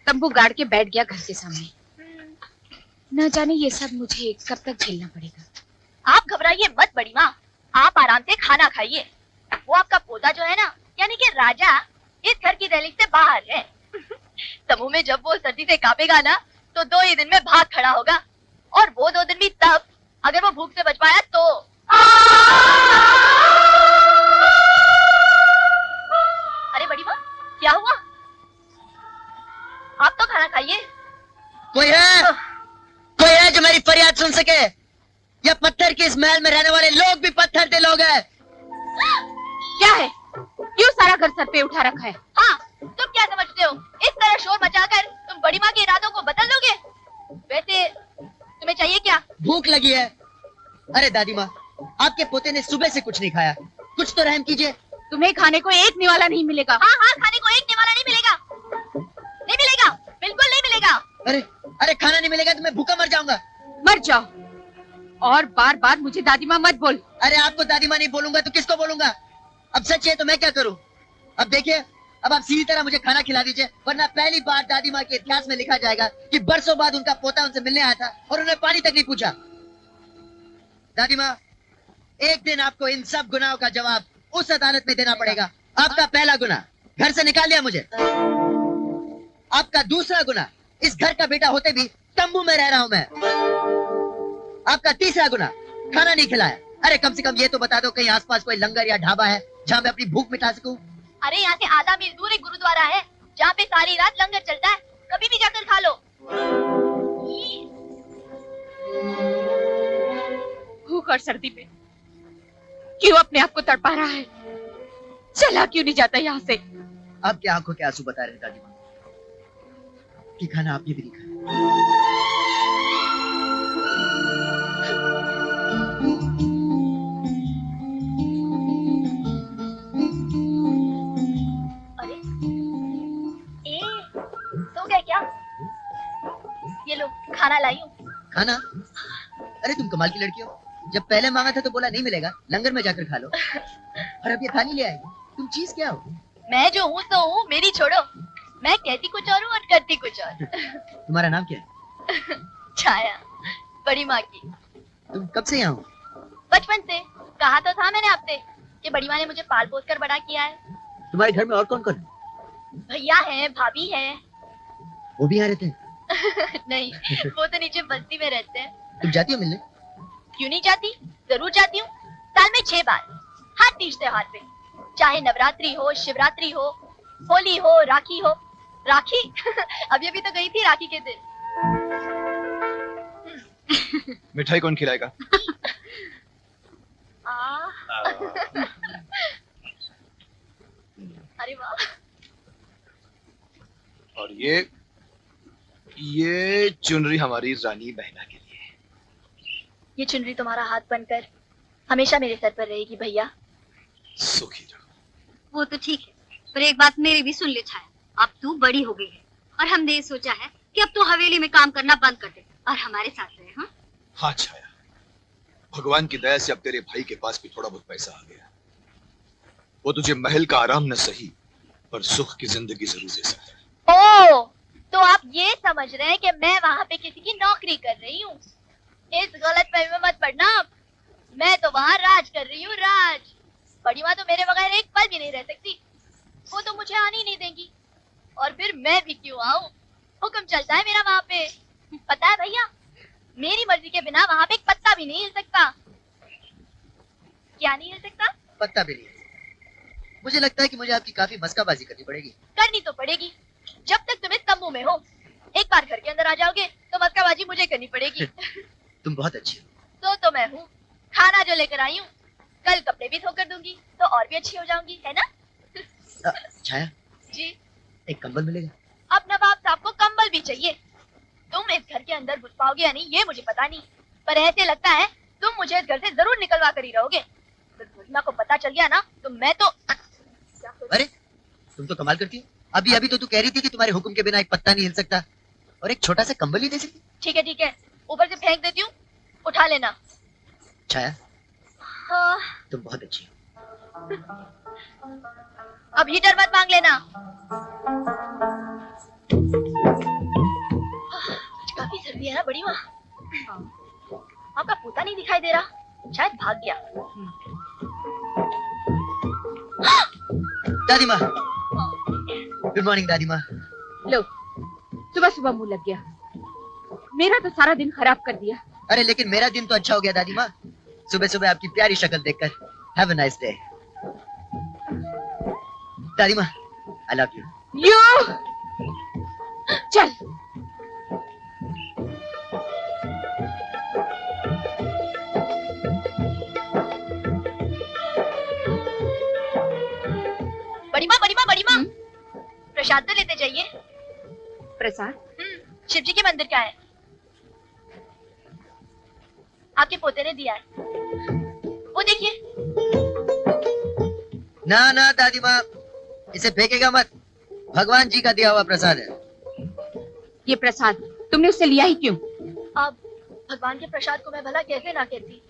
तंबू गाड़ के बैठ गया घर के सामने। न जाने ये सब मुझे कब तक झेलना पड़ेगा। आप घबराइए मत बड़ी माँ, आप आराम से खाना खाइए। वो आपका पोता जो है ना, यानी कि राजा, इस घर की दहलीज से बाहर है। तंबू में जब वो सर्दी से कांपेगा ना, तो 2 ही दिन में भाग खड़ा होगा। और वो 2 दिन भी तब, अगर वो भूख से बच पाया तो। अरे बड़ी माँ, क्या हुआ? आप तो खाना खाइए। कोई है? कोई है जो मेरी फरियाद सुन सके? या पत्थर के इस महल में रहने वाले लोग भी पत्थर के लोग हैं? क्या है? क्यों सारा घर सर पे उठा रखा है? हाँ, तुम क्या समझते हो? इस तरह शोर मचाकर तुम बड़ी माँ के इरादों को बदल दोगे? वैसे तुम्हें चाहिए क्या? भूख लगी है। अरे दादी माँ, आपके पोते ने सुबह से कुछ नहीं खाया, कुछ तो रहम कीजिए। तुम्हें खाने को एक निवाला नहीं मिलेगा। हाँ हाँ, खाने को एक निवाला नहीं मिलेगा। नहीं मिलेगा, बिल्कुल नहीं मिलेगा। अरे अरे, खाना नहीं मिलेगा तो मैं भूखा मर जाऊंगा। मर जाओ, और बार बार मुझे दादी माँ मत बोल। अरे आपको दादी माँ नहीं बोलूंगा तो किसको बोलूंगा? अब सच है तो मैं क्या करूं? अब देखिए, अब आप सीधी तरह मुझे खाना खिला दीजिए, वरना पहली बार दादी माँ के इतिहास में लिखा जाएगा कि बरसों बाद उनका पोता उनसे मिलने आया था और उन्हें पानी तक नहीं पूछा। दादी माँ, एक दिन आपको इन सब गुनाहों का जवाब उस अदालत में देना पड़ेगा। आपका पहला गुनाह, घर से निकाल दिया मुझे। आपका दूसरा गुनाह, इस घर का बेटा होते भी तंबू में रह रहा हूं मैं। आपका तीसरा गुनाह, खाना नहीं खिलाया। अरे कम से कम ये तो बता दो कहीं आसपास कोई लंगर या ढाबा है जहाँ मैं अपनी भूख मिटा सकूं। अरे यहाँ से आधा मील दूर एक गुरुद्वारा है जहाँ पे सारी रात लंगर चलता है, कभी भी जाकर खा लो। भूख और सर्दी में क्यों अपने आप को तड़पा रहा है? चला क्यों नहीं जाता यहाँ से? आपकी आंखों के आंसू बता रहे दादी माँ कि खाना आपने भी नहीं खाया। क्या? ये लो खाना लाई हूँ। खाना? अरे तुम कमाल की लड़की हो, जब पहले मांगा था तो बोला नहीं मिलेगा, लंगर में जाकर खा लो, और अब ये थाली ले आएगी। तुम चीज क्या हो? मैं जो हूँ तो हूँ, मेरी छोड़ो। मैं कहती कुछ और हूँ और करती कुछ और। तुम्हारा नाम क्या है? छाया, बड़ी माँ की। तुम कब से यहाँ हो? बचपन से। कहा तो था मैंने आपसे कि बड़ी माँ ने मुझे पाल पोस कर बड़ा किया है। तुम्हारे घर में और कौन कौन है? भैया है, भाभी है। वो भी यहाँ रहते हैं? नहीं, वो तो नीचे बस्ती में रहते हैं। तुम जाती हो मिलने? क्यों नहीं जाती, जरूर जाती हूँ। साल में 6 बार, हर तीज त्योहार पे, चाहे नवरात्रि हो, शिवरात्रि हो, होली हो, राखी हो। राखी? अभी अभी तो गई थी राखी के दिन। मिठाई कौन खिलाएगा? अरे वाह। और ये चुनरी हमारी रानी बहना के लिए। ये चुनरी तुम्हारा हाथ बनकर हमेशा मेरे सर पर रहेगी भैया। सुखी रहो। वो तो ठीक है, पर एक बात मेरी भी सुन ले छाया। अब तू बड़ी हो गई है और हमने ये सोचा है कि अब तू हवेली में काम करना बंद कर दे और हमारे साथ रहे। हाँ हाँ छाया, भगवान की दया से अब तेरे भाई के पास भी थोड़ा बहुत पैसा आ गया। वो तुझे महल का आराम न सही पर सुख की जिंदगी जरूर दे सकता है। ओ, तो आप ये समझ रहे हैं कि मैं वहाँ पे किसी की नौकरी कर रही हूँ? इस गलत फहमी में मत पड़ना। मैं तो वहाँ राज कर रही हूँ, राज। बड़ी माँ तो मेरे बगैर एक पल भी नहीं रह सकती। वो तो मुझे आने ही नहीं देंगी, और फिर मैं भी क्यों आऊँ? हुक्म चलता है मेरा वहाँ पे। पता है भैया, मेरी मर्जी के बिना वहाँ पे एक पत्ता भी नहीं हिल सकता। क्या नहीं हिल सकता? पत्ता भी नहीं। मुझे लगता है कि मुझे आपकी काफी मस्काबाजी करनी पड़ेगी। करनी तो पड़ेगी, जब तक तुम इस तंबू में हो। एक बार घर के अंदर आ जाओगे तो मस्काबाजी मुझे करनी पड़ेगी। तुम बहुत अच्छी हो। तो मैं हूँ। खाना जो लेकर आई हूँ, कल कपड़े भी धो कर दूंगी तो और भी अच्छी हो जाऊंगी, है ना? छाया जी। एक कंबल मिलेगा? अब नवाब साहब को कंबल भी चाहिए। तुम इस घर के अंदर घुस पाओगे या नहीं ये मुझे पता नहीं, पर ऐसे लगता है तुम मुझे इस घर से जरूर निकलवा कर ही रहोगे। दुर्घटना को पता चल गया ना तो मैं तो। अरे तुम तो कमाल करती हो। अभी अभी तो तू कह रही थी कि तुम्हारे हुक्म के बिना एक पत्ता नहीं हिल सकता, और एक छोटा सा कंबल ही दे सकती। ठीक है, ऊपर से फेंक देती हूँ, उठा लेना। छाया हाँ। तुम बहुत अच्छी हो। अब हीटर मत मांग लेना। जल्दी है ना बड़ी माँ। आपका पोता नहीं दिखाई दे रहा, शायद भाग गया। दादी माँ, गुड मॉर्निंग दादी माँ। लो, सुबह सुबह मुंह लग गया। मेरा तो सारा दिन खराब कर दिया। अरे लेकिन मेरा दिन तो अच्छा हो गया दादी माँ, सुबह सुबह आपकी प्यारी शक्ल देखकर। Have a nice day. दादी माँ, आई लव यू। यू चल। बड़ी माँ, प्रसाद तो लेते जाइए। प्रसाद? शिव जी के मंदिर का है, आपके पोते ने दिया है। वो देखिए। ना ना दादी माँ, इसे फेंकेगा मत, भगवान जी का दिया हुआ प्रसाद है। ये प्रसाद तुमने उससे लिया ही क्यों? अब भगवान के प्रसाद को मैं भला कैसे ना कहती।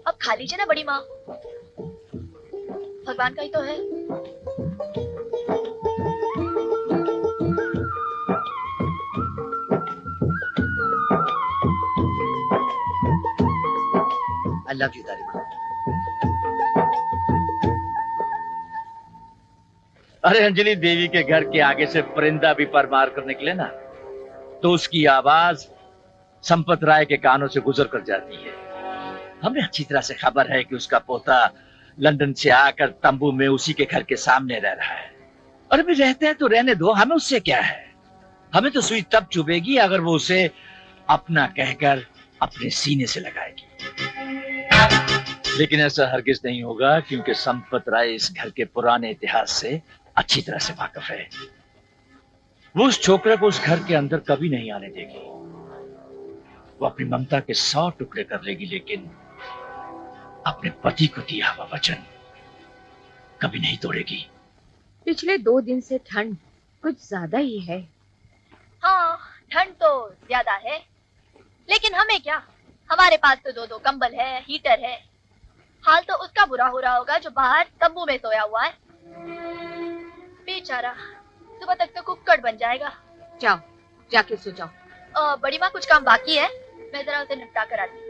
अब खा लीजिए ना बड़ी माँ, भगवान का ही तो है। I love you, दादी माँ। अरे अंजलि देवी के घर के आगे से परिंदा भी पर मार कर निकले ना, तो उसकी आवाज संपत राय के कानों से गुजर कर जाती है। हमें अच्छी तरह से खबर है कि उसका पोता लंदन से आकर तंबू में उसी के घर के सामने रह रहा है। और अभी रहते हैं तो रहने दो, हमें उससे क्या है। हमें तो सुई तब चुभेगी अगर वो उसे अपना कहकर अपने सीने से लगाएगी। लेकिन ऐसा हरगिज नहीं होगा, क्योंकि संपत राय इस घर के पुराने इतिहास से अच्छी तरह से वाकिफ है। वो उस छोकरे को उस घर के अंदर कभी नहीं आने देगी। वो अपनी ममता के 100 टुकड़े कर लेगी, लेकिन अपने पति को दिया हुआ वचन कभी नहीं तोड़ेगी। पिछले 2 दिन से ठंड कुछ ज्यादा ही है। हाँ, ठंड तो ज्यादा है, लेकिन हमें क्या, हमारे पास तो 2-2 कंबल है, हीटर है। हाल तो उसका बुरा हो रहा होगा जो बाहर तंबू में सोया हुआ है। बेचारा सुबह तक तो कुक्कड़ बन जाएगा। जाओ, जाके सो जाओ। बड़ी माँ, कुछ काम बाकी है, मैं जरा उसे निपटा कर आती हूँ।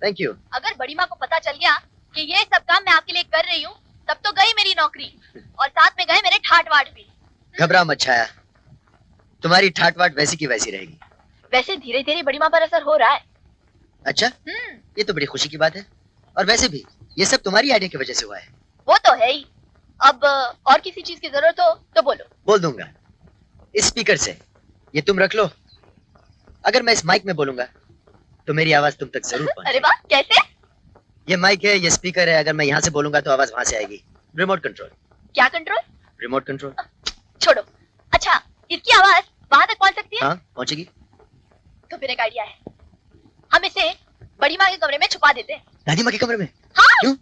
Thank you. अगर बड़ी माँ को पता चल गया कि ये सब काम मैं आपके लिए कर रही हूँ, तब तो गई मेरी नौकरी और साथ में गए मेरे ठाट वाट भी। घबराओ मत छाया, तुम्हारी ठाट वाट वैसी की वैसी रहेगी। वैसे धीरे धीरे बड़ी माँ पर असर हो रहा है। अच्छा, ये तो बड़ी खुशी की बात है। और वैसे भी ये सब तुम्हारी आइडिया की वजह से हुआ है। वो तो है ही। अब और किसी चीज की जरूरत हो तो बोलो। बोल दूंगा। इस स्पीकर से ये तुम रख लो। अगर मैं इस माइक में बोलूंगा तो मेरी आवाज तुम तक जरूर पहुंचेगी। अरे वाह, कैसे? ये माइक है, ये स्पीकर है। अगर मैं यहाँ से बोलूंगा तो आवाज वहां से आएगी। Remote control. क्या कंट्रोल? Remote control. छोड़ो। अच्छा, इसकी आवाज वहां तक पहुंच सकती है? हाँ, पहुंचेगी। तो फिर एक आइडिया है, हम इसे बड़ी माँ के कमरे में छुपा देते हैं। दादी माँ के कमरे में? हाँ। क्यों?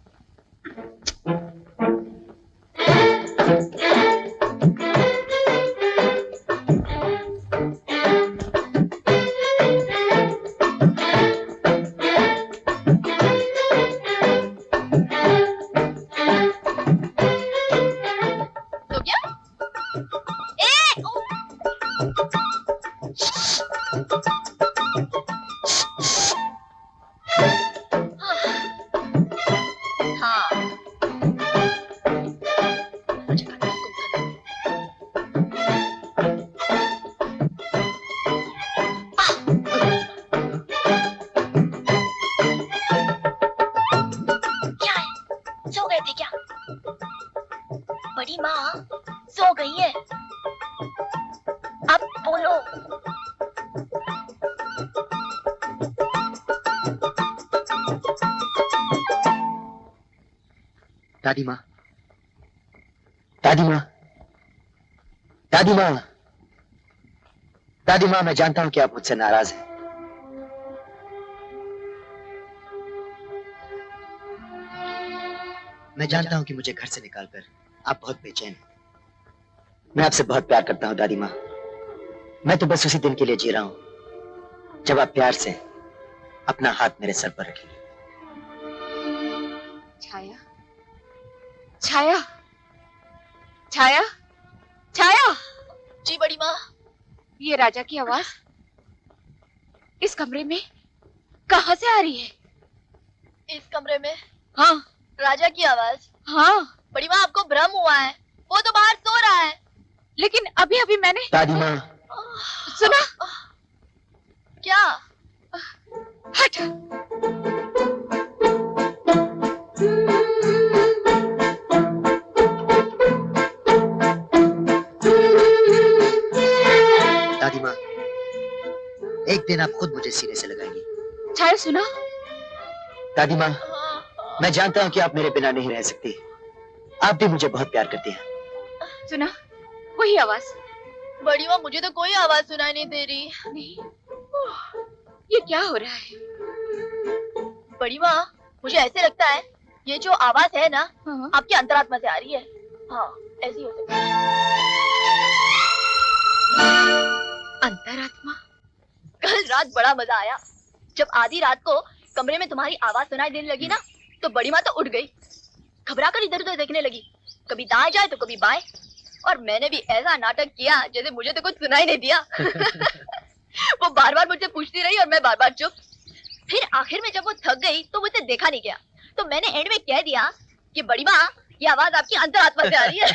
दादी माँ, दादी माँ, दादी माँ, दादी माँ, मैं जानता हूं कि आप मुझसे नाराज हैं। मैं जानता हूं कि मुझे घर से निकालकर आप बहुत बेचैन हैं। मैं आपसे बहुत प्यार करता हूं दादी माँ। मैं तो बस उसी दिन के लिए जी रहा हूं जब आप प्यार से अपना हाथ मेरे सर पर रखेंगे। छाया, छाया, छाया, छाया। जी बड़ी माँ। ये राजा की आवाज इस कमरे में कहां से आ रही है? इस कमरे में हाँ, राजा की आवाज। हाँ, बड़ी माँ, आपको भ्रम हुआ है, वो तो बाहर सो रहा है। लेकिन अभी अभी मैंने दादी माँ, सुना। क्या? हट। दादी माँ, एक दिन आप खुद मुझे सीने से लगाएंगी। छाया सुना। दादी माँ, मैं जानता हूँ कि आप मेरे बिना नहीं रह सकती। आप भी मुझे बहुत प्यार करती हैं। सुना, वही आवाज। बड़ी माँ, मुझे तो कोई आवाज सुनाई नहीं दे रही। नहीं, ये क्या हो रहा है? बड़ी माँ, मुझे ऐसे लगता है ये जो आवाज है ना, हाँ। आपकी अंतरात्मा से आ रही है। हाँ, ऐसी हो सकती है। अंतरात्मा। कल रात बड़ा मजा आया। जब आधी रात को कमरे में तुम्हारी आवाज सुनाई देने लगी ना, तो बड़ी माँ तो उठ गई, घबरा कर इधर उधर देखने लगी, कभी दाएं जाए तो कभी बाएं। और मैंने भी ऐसा नाटक किया जैसे मुझे तो कुछ सुनाई नहीं दिया। वो बार बार मुझसे पूछती रही और मैं बार बार चुप। फिर आखिर में जब वो थक गई तो मुझसे देखा नहीं गया, तो मैंने एंड में कह दिया कि बड़ी माँ, ये आवाज आपकी अंतरात्मा से आ रही है।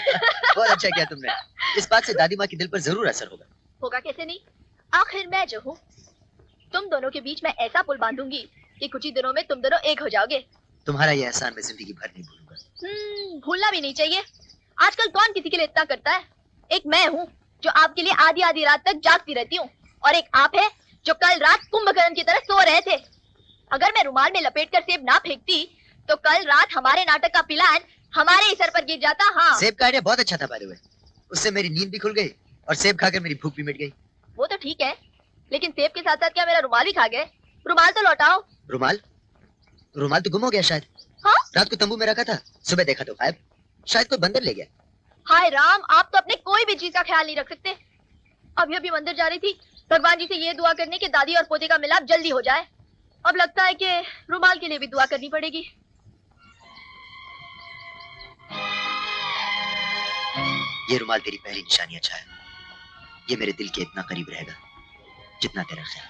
बहुत अच्छा किया तुमने। इस बात से दादी माँ के दिल पर जरूर असर होगा। होगा कैसे नहीं, आखिर मैं जो हूँ। तुम दोनों के बीच मैं ऐसा पुल बांधूंगी कि कुछ ही दिनों में तुम दोनों एक हो जाओगे। तुम्हारा ये एहसान मैं जिंदगी भर नहीं भूलूंगा। भूलना भी नहीं चाहिए। आजकल कौन किसी के लिए इतना करता है। एक मैं हूँ जो आपके लिए आधी आधी रात तक जागती रहती हूँ, और एक आप है जो कल रात कुंभकर्ण की तरह सो रहे थे। अगर मैं रुमाल में लपेटकर सेब ना फेंकती तो कल रात हमारे नाटक का प्लान हमारे ही सर पर गिर जाता। हाँ, सेब का आइडिया बहुत अच्छा था बाय द वे। उससे मेरी नींद भी खुल गई और सेब खाकर मेरी भूख भी मिट गई। वो तो ठीक है, लेकिन सेब के साथ साथ क्या मेरा रुमाल ही खा गए? रुमाल तो लौटाओ। रुमाल? रुमाल तो गुम हो गया शायद। हाँ? रात को तंबू में रखा था, सुबह देखा तो गायब। शायद कोई बंदर ले गया। हाय राम, आप तो अपने कोई भी चीज का ख्याल नहीं रख सकते। अभी अभी मंदिर जा रही थी, भगवान जी से ये दुआ करने की दादी और पोते का मिलाप जल्दी हो जाए। अब लगता है कि रुमाल के लिए भी दुआ करनी पड़ेगी। ये रुमाल तेरी पहली निशानी अच्छा है। ये मेरे दिल के इतना करीब रहेगा जितना तेरा ख्याल।